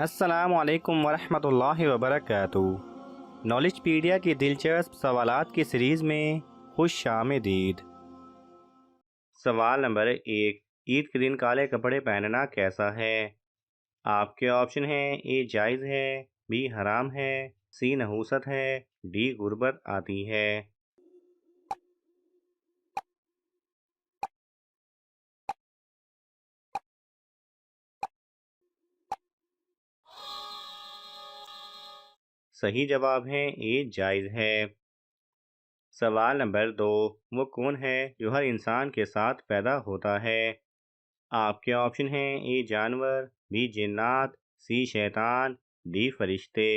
अस्सलाम वालेकुम वरहमतुल्लाहि वबरकातुहू। नॉलेजपीडिया की दिलचस्प सवालात की सीरीज़ में खुश आमदीद। सवाल नंबर 1। ईद के दिन काले कपड़े पहनना कैसा है? आपके ऑप्शन हैं: ए जायज़ है, बी हराम है, सी नहूसत है, डी गुर्बत आती है। सही जवाब है ए जायज़ है। सवाल नंबर 2। वो कौन है जो हर इंसान के साथ पैदा होता है? आपके ऑप्शन हैं: ए जानवर, बी जिन्नात, सी शैतान, डी फरिश्ते।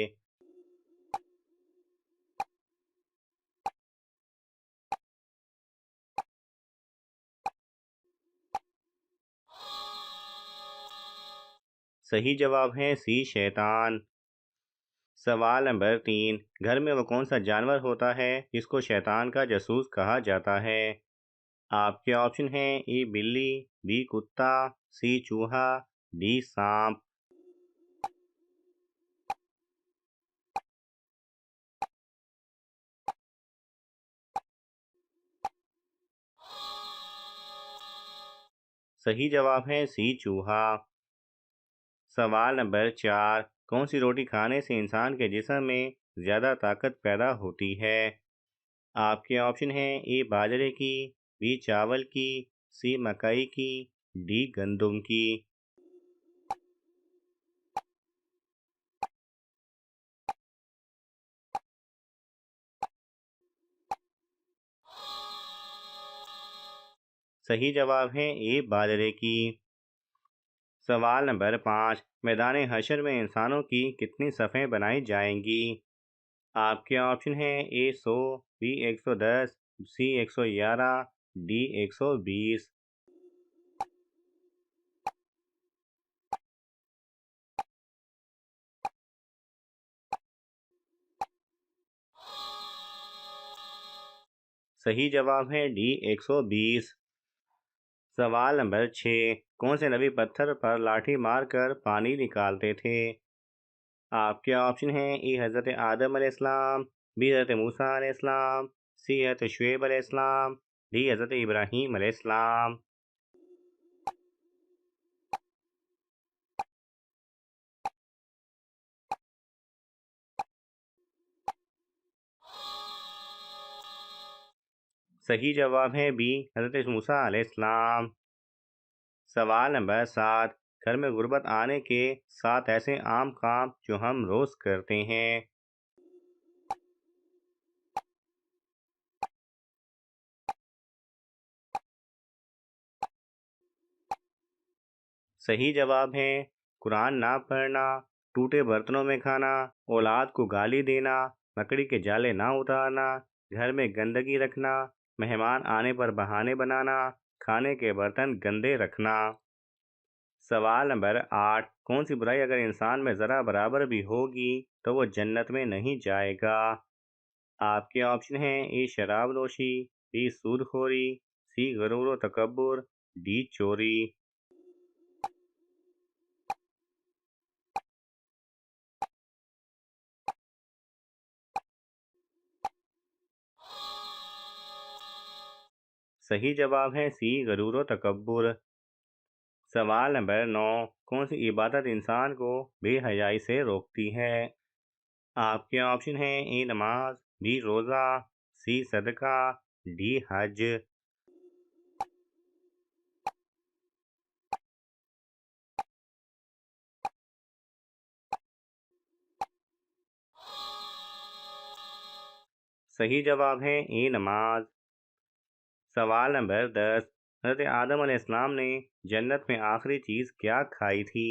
सही जवाब है सी शैतान। सवाल नंबर 3। घर में वो कौन सा जानवर होता है जिसको शैतान का जासूस कहा जाता है? आपके ऑप्शन हैं: ए बिल्ली, बी कुत्ता, सी चूहा, डी सांप। सही जवाब है सी चूहा। सवाल नंबर 4। कौन सी रोटी खाने से इंसान के जिस्म में ज़्यादा ताकत पैदा होती है? आपके ऑप्शन हैं: ए बाजरे की, बी चावल की, सी मकई की, डी गंदुम की। सही जवाब है ए बाजरे की। सवाल नंबर 5। मैदान हशर में इंसानों की कितनी सफ़ें बनाई जाएंगी? आपके ऑप्शन हैं: ए 100, बी 110, सी 111, डी 120। सही जवाब है डी 120। सवाल नंबर 6। कौन से नबी पत्थर पर लाठी मारकर पानी निकालते थे? आपके ऑप्शन हैं: ए हज़रत आदम अलैहिस्सलाम, बी हज़रत मूसा अलैहिस्सलाम, सी हज़रत शुएब अलैहिस्सलाम, डी हज़रत इब्राहीम अलैहिस्सलाम। सही जवाब है बी हज़रत मूसा अलैहिस्सलाम। सवाल नंबर 7। घर में गुर्बत आने के 7 ऐसे आम काम जो हम रोज़ करते हैं। सही जवाब है कुरान ना पढ़ना, टूटे बर्तनों में खाना, औलाद को गाली देना, लकड़ी के जाले ना उतारना, घर में गंदगी रखना, मेहमान आने पर बहाने बनाना, खाने के बर्तन गंदे रखना। सवाल नंबर 8। कौन सी बुराई अगर इंसान में ज़रा बराबर भी होगी तो वो जन्नत में नहीं जाएगा? आपके ऑप्शन हैं: ए शराब नोशी, बी सूदखोरी, सी गरूर व तकब्बुर, डी चोरी। सही जवाब है सी गरूर व तकब्बुर। सवाल नंबर 9। कौन सी इबादत इंसान को बेहयाई से रोकती है? आपके ऑप्शन हैं: ए नमाज, बी रोज़ा, सी सदका, डी हज। सही जवाब है ए नमाज। सवाल नंबर 10। हज़रत आदम अलैहिस्सलाम ने जन्नत में आखिरी चीज़ क्या खाई थी?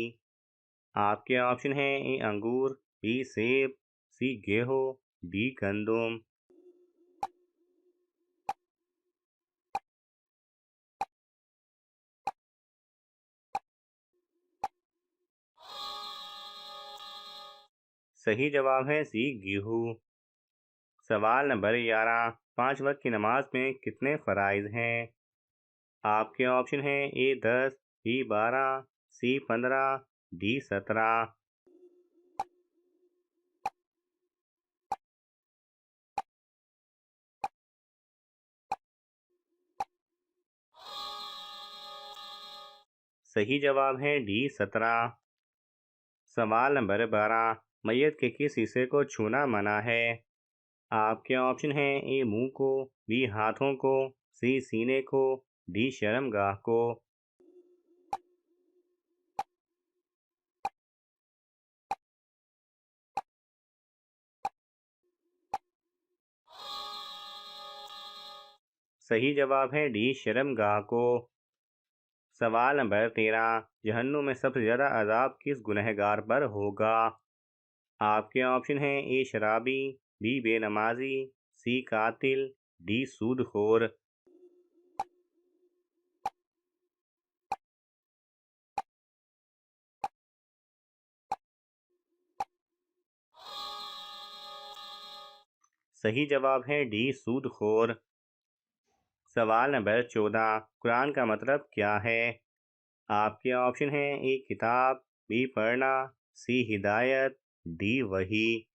आपके ऑप्शन हैं: ए अंगूर, बी सेब, सी गेहूँ, डी गंदुम। सही जवाब है सी गेहूँ। सवाल नंबर 11। 5 वक्त की नमाज में कितने फ़राइज़ हैं? आपके ऑप्शन हैं: ए 10, बी 12, सी 15, डी 17। सही जवाब है डी 17। सवाल नंबर 12, मैयत के किस हिस्से को छूना मना है? आपके ऑप्शन हैं ए मुंह को, बी हाथों को, सी सीने को, डी शर्मगाह को। सही जवाब है डी शर्मगाह को। सवाल नंबर 13, जहन्नुम में सबसे ज़्यादा अजाब किस गुनहगार पर होगा? आपके ऑप्शन हैं ए शराबी, बी बेनमाजी, सी कातिल, डी सूदखोर। सही जवाब है डी सूदखोर। सवाल नंबर 14, कुरान का मतलब क्या है? आपके ऑप्शन हैं ए किताब, बी पढ़ना, सी हिदायत, डी वही।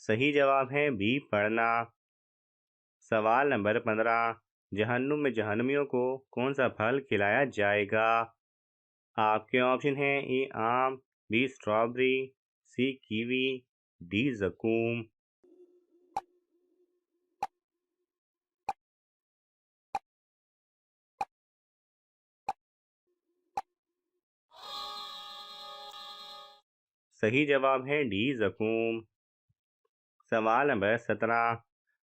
सही जवाब है बी पढ़ना। सवाल नंबर 15, जहन्नुम में जहन्नमियों को कौन सा फल खिलाया जाएगा? आपके ऑप्शन हैं ए आम, बी स्ट्रॉबेरी, सी कीवी, डी जकूम। सही जवाब है डी जकूम। सवाल नंबर 17,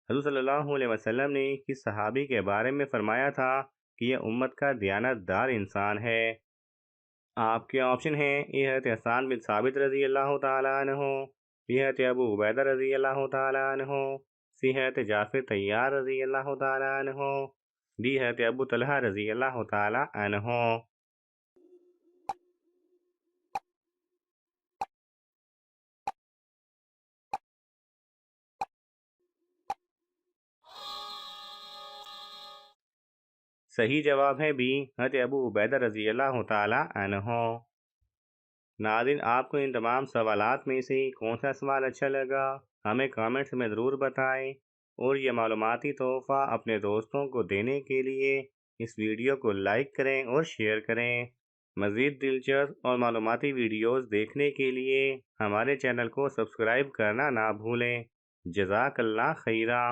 हज़रत सल्लल्लाहु अलैहि वसल्लम ने किस सहाबी के बारे में फरमाया था कि यह उम्मत का दयानतदार इंसान है? आपके ऑप्शन हैं ए हज़रत हसन बिन साबित रज़ी अल्लाह तआला अन्हु, बी हज़रत अबू उबैदा रज़ी अल्लाह तआला अन्हु, सी हज़रत जाफर तैयार रज़ी अल्लाह तआला अन्हु, डी हज़रत अबू तलहा रज़ी अल्लाह तआला अन्हु। सही जवाब है बी हज़रत अबू उबैदा रज़ी अल्लाह तआला अन्हु। नाज़रीन, आपको इन तमाम सवालात में से कौन सा सवाल अच्छा लगा, हमें कमेंट्स में ज़रूर बताएं। और ये मालूमाती तोहफ़ा अपने दोस्तों को देने के लिए इस वीडियो को लाइक करें और शेयर करें। मज़ीद दिलचस्प और मालूमाती वीडियोज़ देखने के लिए हमारे चैनल को सब्सक्राइब करना ना भूलें। जज़ाकल्लाह खैरा।